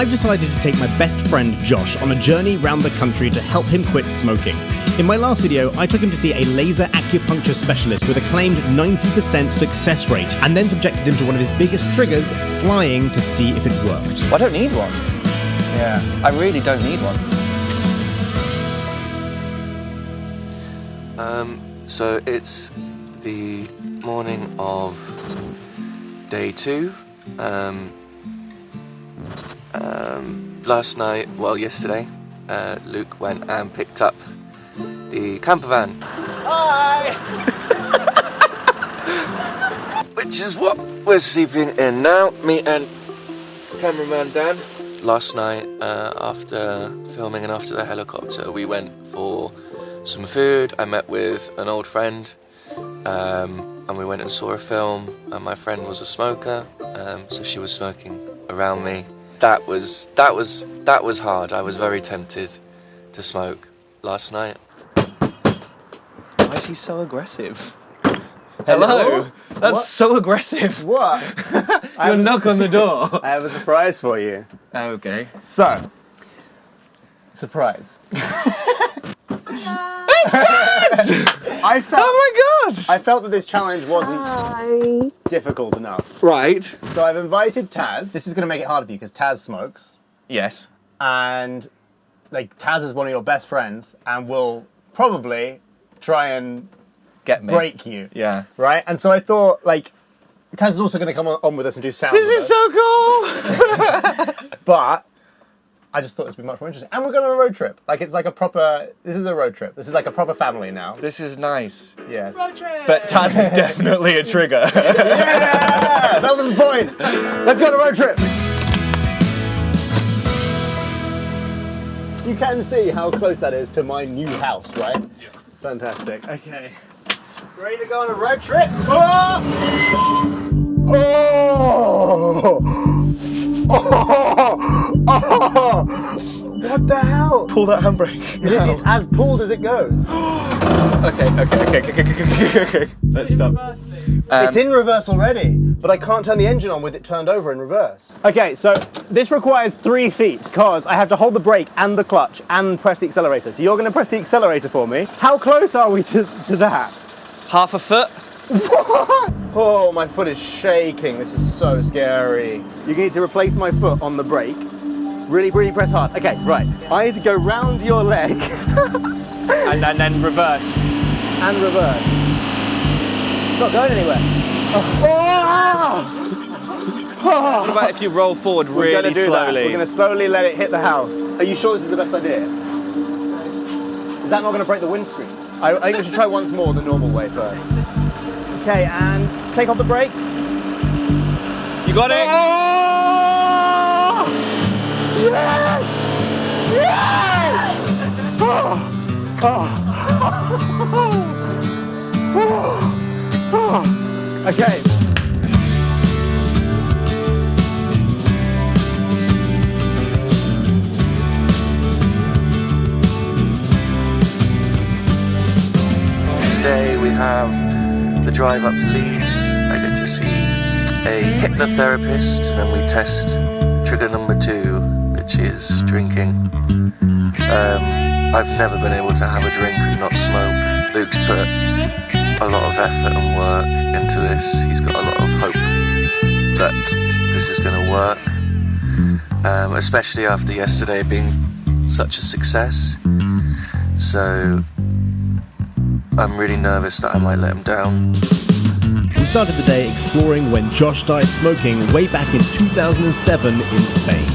I've decided to take my best friend Josh on a journey around the country to help him quit smoking. In my last video, I took him to see a laser acupuncture specialist with a claimed 90% success rate, and then subjected him to one of his biggest triggers, flying, to see if it worked. I don't need one. Yeah, I really don't need one. So it's the morning of day 2. Last night, well, yesterday, Luke went and picked up the camper van. Hi! Which is what we're sleeping in now, me and cameraman Dan. Last night, after filming and after the helicopter, we went for some food. I met with an old friend, and we went and saw a film, and my friend was a smoker, so she was smoking around me. That was hard. I was very tempted to smoke last night. Why is he so aggressive? Hello? That's what? So aggressive. What? You'll knock on the door. I have a surprise for you. Okay. So, surprise. It's Taz! Oh my god! I felt that this challenge wasn't difficult enough. Right. So I've invited Taz. This is going to make it harder for you because Taz smokes. Yes. And like Taz is one of your best friends and will probably try and get me. Break you. Yeah. Right? And so I thought, like, Taz is also going to come on with us and do sound. This is so cool! But I just thought this would be much more interesting. And we're going on a road trip. Like, it's like a proper, this is a road trip. This is like a proper family now. This is nice. Yes. Road trip! But Taz is definitely a trigger. Yeah! That was the point! Let's go on a road trip! You can see how close that is to my new house, right? Yeah. Fantastic. Okay. Ready to go on a road trip? Oh! Oh! Oh! Oh! What the hell? Pull that handbrake. No. It's as pulled as it goes. Okay. Let's stop. It's in reverse already, but I can't turn the engine on with it turned over in reverse. Okay, so this requires 3 feet because I have to hold the brake and the clutch and press the accelerator. So you're going to press the accelerator for me. How close are we to that? Half a foot. What? Oh, my foot is shaking. This is so scary. You need to replace my foot on the brake. Really, really press hard. Okay, right. I need to go round your leg. and then reverse. And reverse. It's not going anywhere. What about if you roll forward really slowly? We're going to slowly let it hit the house. Are you sure this is the best idea? Is that not going to break the windscreen? I think we should try once more the normal way first. Okay, and take off the brake. You got it? Oh! Yes! Yes! Oh! Oh! Oh! Okay. Today we have the drive up to Leeds. I get to see a hypnotherapist, and we test trigger number 2, which is drinking. I've never been able to have a drink and not smoke. Luke's put a lot of effort and work into this. He's got a lot of hope that this is going to work, especially after yesterday being such a success. So I'm really nervous that I might let him down. We started the day exploring when Josh started smoking way back in 2007 in Spain.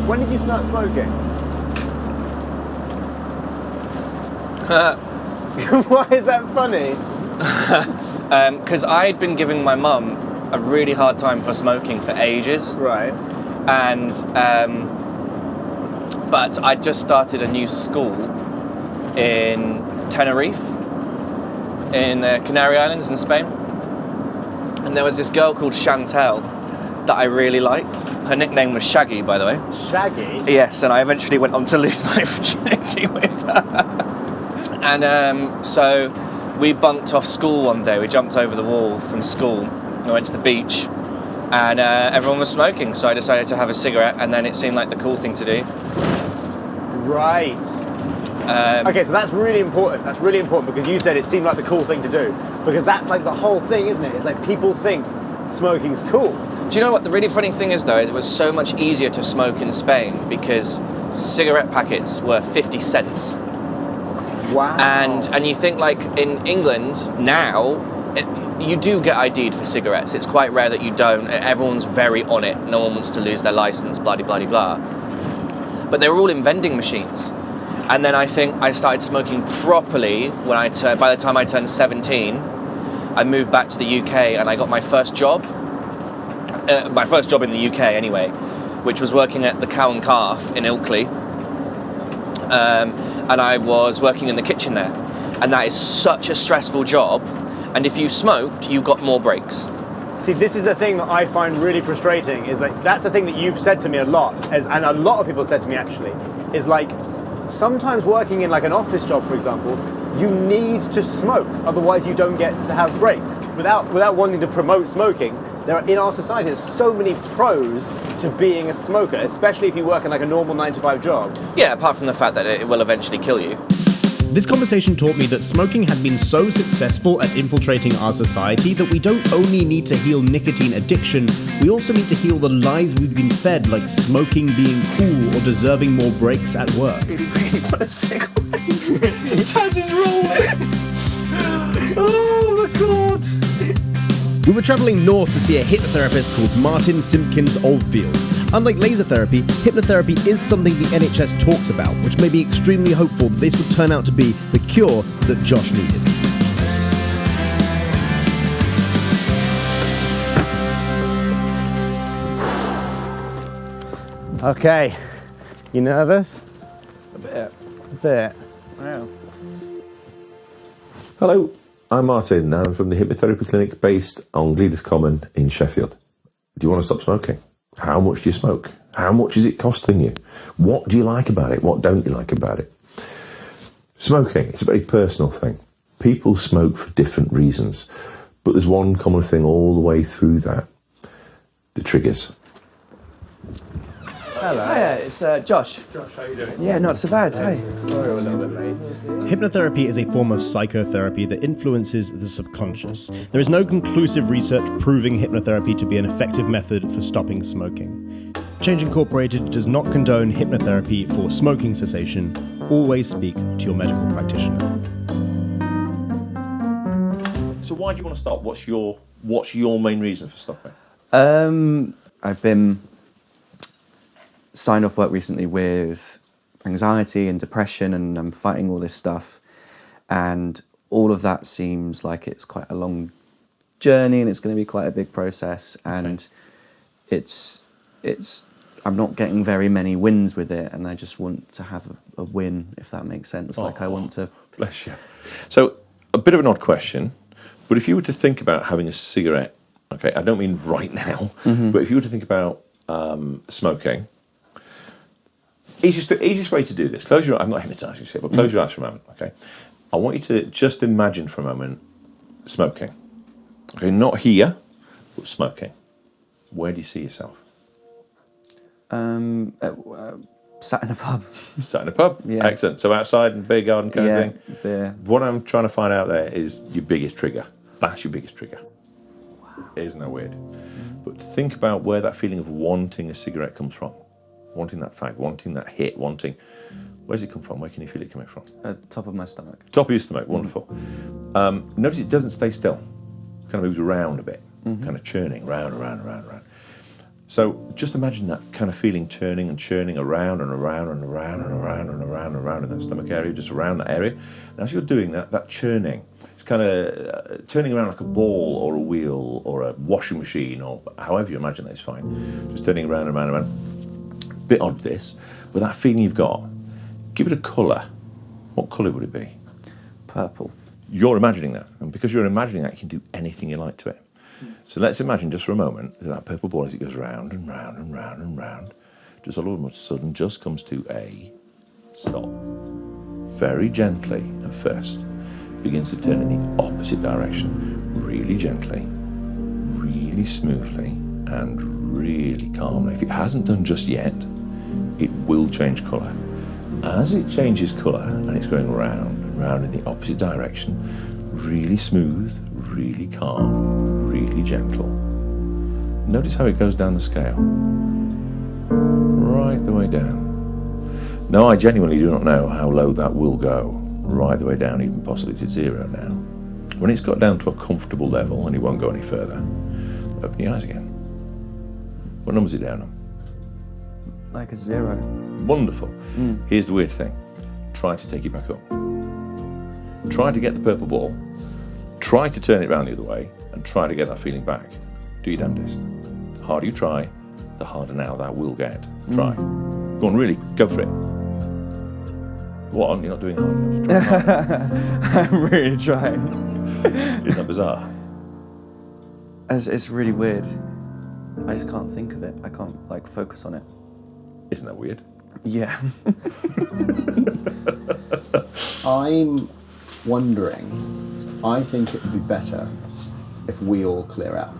When did you start smoking? Why is that funny? Because I'd been giving my mum a really hard time for smoking for ages. Right. And, but I just started a new school in Tenerife, in the Canary Islands in Spain. And there was this girl called Chantel that I really liked. Her nickname was Shaggy, by the way. Shaggy? Yes, and I eventually went on to lose my virginity with her. And so we bunked off school one day. We jumped over the wall from school. I went to the beach. and everyone was smoking, so I decided to have a cigarette, and then it seemed like the cool thing to do. Right. Okay, so that's really important. That's really important because you said it seemed like the cool thing to do. Because that's like the whole thing, isn't it? It's like people think smoking's cool. Do you know what the really funny thing is, though, is it was so much easier to smoke in Spain because cigarette packets were 50 cents. Wow. And you think, like, in England now, you do get ID'd for cigarettes. It's quite rare that you don't. Everyone's very on it. No one wants to lose their license, blah-de-blah-de-blah. But they were all in vending machines. And then I think I started smoking properly when by the time I turned 17. I moved back to the UK and I got my first job. My first job in the UK, anyway, which was working at the Cow and Calf in Ilkley. And I was working in the kitchen there. And that is such a stressful job. And if you smoked, you got more breaks. See, this is a thing that I find really frustrating, is like, that's the thing that you've said to me a lot, and a lot of people said to me actually, is like, sometimes working in like an office job, for example, you need to smoke, otherwise you don't get to have breaks. Without wanting to promote smoking, in our society, there's so many pros to being a smoker, especially if you work in like a normal 9-to-5 job. Yeah, apart from the fact that it will eventually kill you. This conversation taught me that smoking had been so successful at infiltrating our society that we don't only need to heal nicotine addiction, we also need to heal the lies we've been fed, like smoking being cool or deserving more breaks at work. Really want a cigarette. Taz is rolling. Oh my god. We were travelling north to see a hypnotherapist called Martin Simpkins Oldfield. Unlike laser therapy, hypnotherapy is something the NHS talks about, which may be extremely hopeful that this would turn out to be the cure that Josh needed. Okay, you nervous? A bit. A bit. Wow. Hello, I'm Martin and I'm from the Hypnotherapy Clinic based on Gleaders Common in Sheffield. Do you want to stop smoking? How much do you smoke? How much is it costing you? What do you like about it? What don't you like about it? Smoking, it's a very personal thing. People smoke for different reasons, but there's one common thing all the way through that. The triggers. Hello. Hiya, it's Josh. Josh, how you doing? Yeah, not so bad. Hey. Sorry I'm a little bit late. Hypnotherapy is a form of psychotherapy that influences the subconscious. There is no conclusive research proving hypnotherapy to be an effective method for stopping smoking. Change Incorporated does not condone hypnotherapy for smoking cessation. Always speak to your medical practitioner. So why do you want to stop? What's your main reason for stopping? I've been signed off work recently with anxiety and depression, and I'm fighting all this stuff, and all of that seems like it's quite a long journey and it's going to be quite a big process, and it's I'm not getting very many wins with it, and I just want to have a win, if that makes sense. Like I want to... Bless you. So a bit of an odd question, but if you were to think about having a cigarette, okay, I don't mean right now, but if you were to think about smoking, easiest way to do this, close your eyes. I'm not hypnotising you, but close your eyes for a moment, okay? I want you to just imagine for a moment smoking. Okay, not here, but smoking. Where do you see yourself? Sat in a pub. Sat in a pub? Yeah. Excellent. So outside in beer garden kind of thing? Beer. What I'm trying to find out there is your biggest trigger. That's your biggest trigger. Wow. Isn't that weird? But think about where that feeling of wanting a cigarette comes from. Wanting that fag, wanting that hit, where's it come from? Where can you feel it coming from? Top of my stomach. Top of your stomach, wonderful. Notice it doesn't stay still. Kind of moves around a bit, kind of churning round. So just imagine that kind of feeling turning and churning around and around and around and around and around and around in that stomach area, just around that area. And as you're doing that churning, it's kind of turning around like a ball or a wheel or a washing machine or however you imagine that is fine. Just turning around and around and around. Bit odd this, but that feeling you've got, give it a colour. What colour would it be? Purple. You're imagining that, and because you're imagining that, you can do anything you like to it. So let's imagine just for a moment that purple ball, as it goes round and round and round and round, just all of a sudden just comes to a stop. Very gently at first, begins to turn in the opposite direction, really gently, really smoothly, and really calm. If it hasn't done just yet, it will change colour. As it changes colour and it's going round and round in the opposite direction, really smooth, really calm, really gentle. Notice how it goes down the scale. Right the way down. Now, I genuinely do not know how low that will go, right the way down, even possibly to 0 now. When it's got down to a comfortable level and it won't go any further, open your eyes again. What number is it down on? Like a 0. Wonderful. Here's the weird thing. Try to take it back up. Try to get the purple ball, try to turn it around the other way, and try to get that feeling back. Do your damnedest. The harder you try, the harder now that will get. Try. Go on, really, go for it. What, you're not doing hard enough? Try harder. I'm really trying. Isn't that bizarre? It's really weird. I just can't think of it. I can't, like, focus on it. Isn't that weird? Yeah. I'm wondering, I think it would be better if we all clear out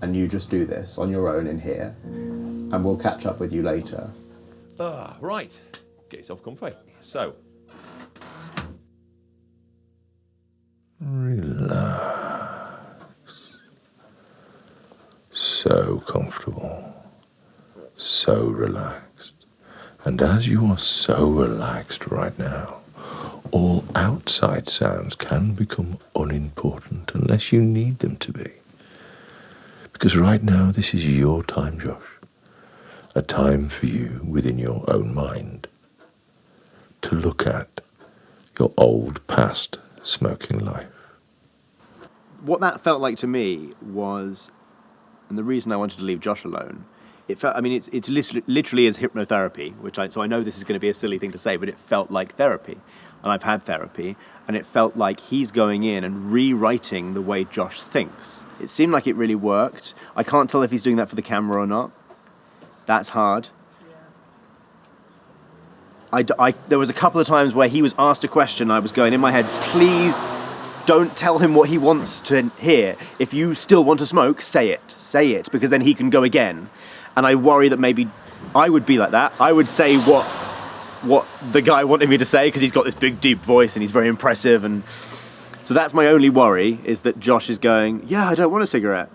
and you just do this on your own in here and we'll catch up with you later. Right. Get yourself comfy. So. Relax. So comfortable. So relaxed. And as you are so relaxed right now, all outside sounds can become unimportant unless you need them to be. Because right now, this is your time, Josh. A time for you within your own mind to look at your old past smoking life. What that felt like to me was, and the reason I wanted to leave Josh alone, it felt, I mean, it's literally as hypnotherapy, so I know this is going to be a silly thing to say, but it felt like therapy. And I've had therapy, and it felt like he's going in and rewriting the way Josh thinks. It seemed like it really worked. I can't tell if he's doing that for the camera or not. That's hard. There was a couple of times where he was asked a question, I was going in my head, please don't tell him what he wants to hear. If you still want to smoke, say it, because then he can go again. And I worry that maybe I would be like that. I would say what the guy wanted me to say, because he's got this big, deep voice and he's very impressive. And so that's my only worry, is that Josh is going, yeah, I don't want a cigarette.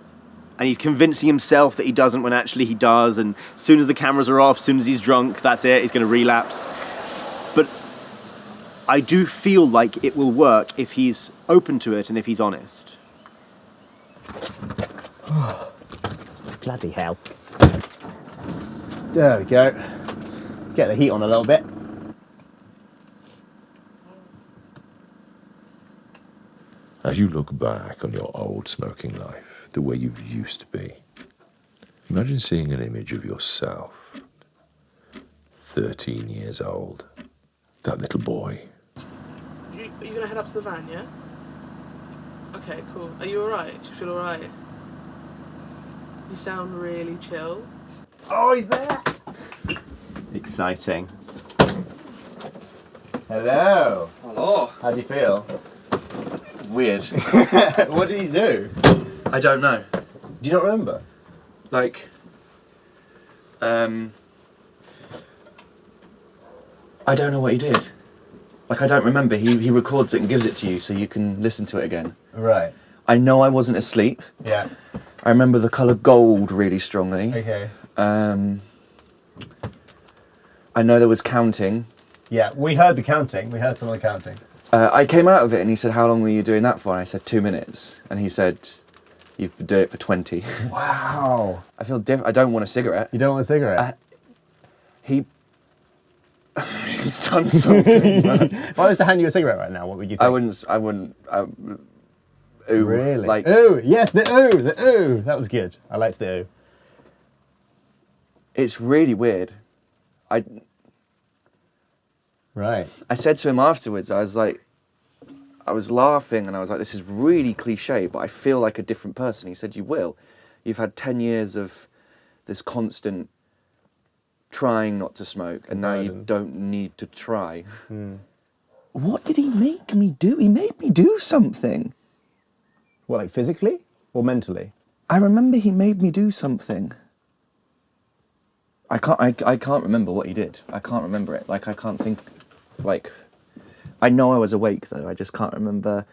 And he's convincing himself that he doesn't when actually he does. And as soon as the cameras are off, as soon as he's drunk, that's it, he's going to relapse. But I do feel like it will work if he's open to it and if he's honest. Bloody hell. There we go. Let's get the heat on a little bit. As you look back on your old smoking life, the way you used to be, imagine seeing an image of yourself, 13 years old, that little boy. Are you going to head up to the van, yeah? Okay, cool. Are you alright? Do you feel alright? You sound really chill. Oh, he's there! Exciting. Hello. Hello. How do you feel? Weird. What did he do? I don't know. Do you not remember? Like, I don't know what he did. Like, I don't remember. He records it and gives it to you so you can listen to it again. Right. I know I wasn't asleep. Yeah. I remember the colour gold really strongly. Okay. I know there was counting. Yeah, we heard the counting. We heard some of the counting. I came out of it and he said, how long were you doing that for? And I said, 2 minutes. And he said, you've been doing it for 20. Wow. I feel different. I don't want a cigarette. You don't want a cigarette? He's done something. If I was to hand you a cigarette right now, what would you think? I wouldn't. Ooh. Really? Like, ooh, yes, the ooh. That was good. I liked the ooh. it's really weird. Right. I said to him afterwards, I was laughing and I was like, this is really cliche, but I feel like a different person. He said, you will. You've had 10 years of this constant trying not to smoke, and now you don't need to try. What did he make me do? He made me do something. What, like physically or mentally? I remember he made me do something. I can't remember what he did. I can't remember it. Like, I can't think, like, I know I was awake though, I just can't remember.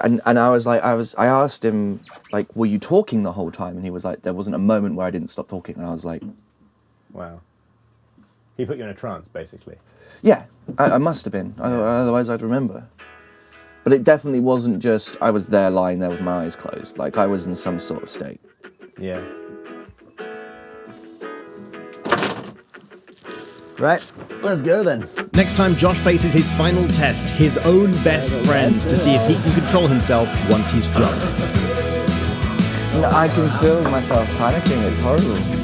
And I asked him, like, were you talking the whole time? And he was like, there wasn't a moment where I didn't stop talking. And I was like, wow. He put you in a trance, basically. yeah, I must have been. Otherwise I'd remember. But it definitely wasn't just, I was there lying there with my eyes closed. Like, I was in some sort of state. Yeah. Right, let's go then. Next time, Josh faces his final test, his own best friend, to see if he can control himself once he's drunk. I can feel myself panicking, it's horrible.